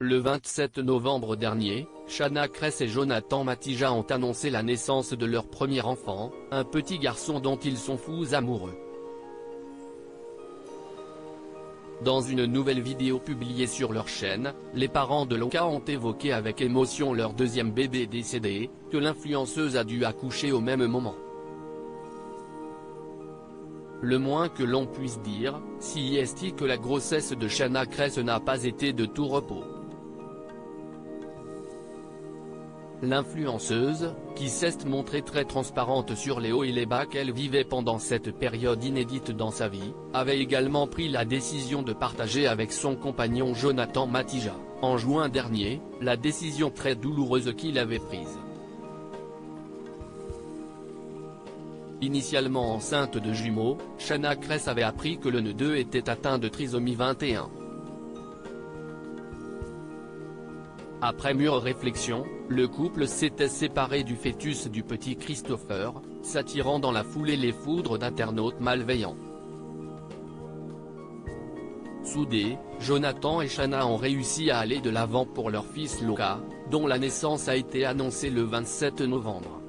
Le 27 novembre dernier, Shanna Kress et Jonathan Matija ont annoncé la naissance de leur premier enfant, un petit garçon dont ils sont fous amoureux. Dans une nouvelle vidéo publiée sur leur chaîne, les parents de Loca ont évoqué avec émotion leur deuxième bébé décédé, que l'influenceuse a dû accoucher au même moment. Le moins que l'on puisse dire, si est que la grossesse de Shanna Kress n'a pas été de tout repos. L'influenceuse, qui s'est montrée très transparente sur les hauts et les bas qu'elle vivait pendant cette période inédite dans sa vie, avait également pris la décision de partager avec son compagnon Jonathan Matija, en juin dernier, la décision très douloureuse qu'il avait prise. Initialement enceinte de jumeaux, Shanna Kress avait appris que le neveu était atteint de trisomie 21. Après mûre réflexion, le couple s'était séparé du fœtus du petit Christopher, s'attirant dans la foulée les foudres d'internautes malveillants. Soudés, Jonathan et Shanna ont réussi à aller de l'avant pour leur fils Loca, dont la naissance a été annoncée le 27 novembre.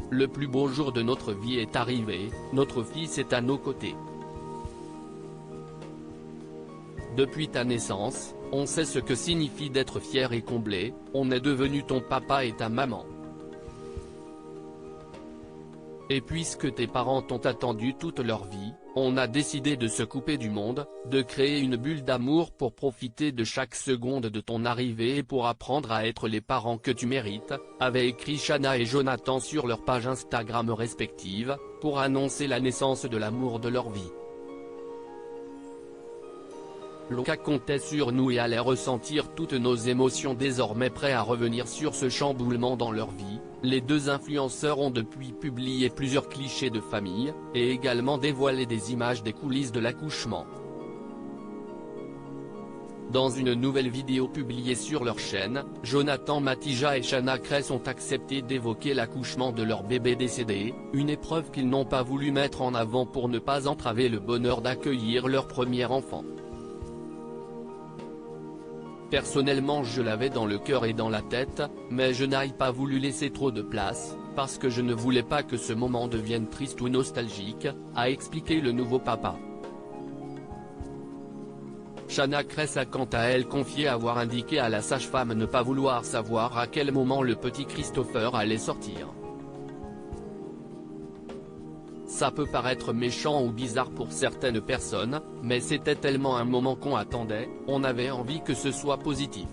Le plus beau jour de notre vie est arrivé, notre fils est à nos côtés. Depuis ta naissance, on sait ce que signifie d'être fier et comblé, on est devenu ton papa et ta maman. Et puisque tes parents t'ont attendu toute leur vie, on a décidé de se couper du monde, de créer une bulle d'amour pour profiter de chaque seconde de ton arrivée et pour apprendre à être les parents que tu mérites, avaient écrit Shanna et Jonathan sur leur page Instagram respective, pour annoncer la naissance de l'amour de leur vie. Loca comptait sur nous et allait ressentir toutes nos émotions. Désormais prêts à revenir sur ce chamboulement dans leur vie, les deux influenceurs ont depuis publié plusieurs clichés de famille, et également dévoilé des images des coulisses de l'accouchement. Dans une nouvelle vidéo publiée sur leur chaîne, Jonathan Matija et Shanna Kress ont accepté d'évoquer l'accouchement de leur bébé décédé, une épreuve qu'ils n'ont pas voulu mettre en avant pour ne pas entraver le bonheur d'accueillir leur premier enfant. Personnellement je l'avais dans le cœur et dans la tête, mais je n'ai pas voulu laisser trop de place, parce que je ne voulais pas que ce moment devienne triste ou nostalgique, a expliqué le nouveau papa. Shanna Kress a quant à elle confié avoir indiqué à la sage-femme ne pas vouloir savoir à quel moment le petit Christopher allait sortir. Ça peut paraître méchant ou bizarre pour certaines personnes, mais c'était tellement un moment qu'on attendait, on avait envie que ce soit positif.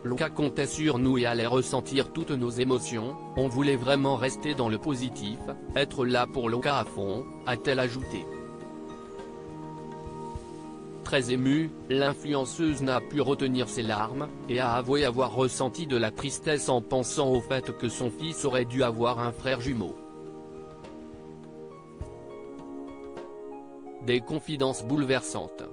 Loca comptait sur nous et allait ressentir toutes nos émotions, on voulait vraiment rester dans le positif, être là pour Loca à fond, a-t-elle ajouté. Très émue, l'influenceuse n'a pu retenir ses larmes, et a avoué avoir ressenti de la tristesse en pensant au fait que son fils aurait dû avoir un frère jumeau. Des confidences bouleversantes.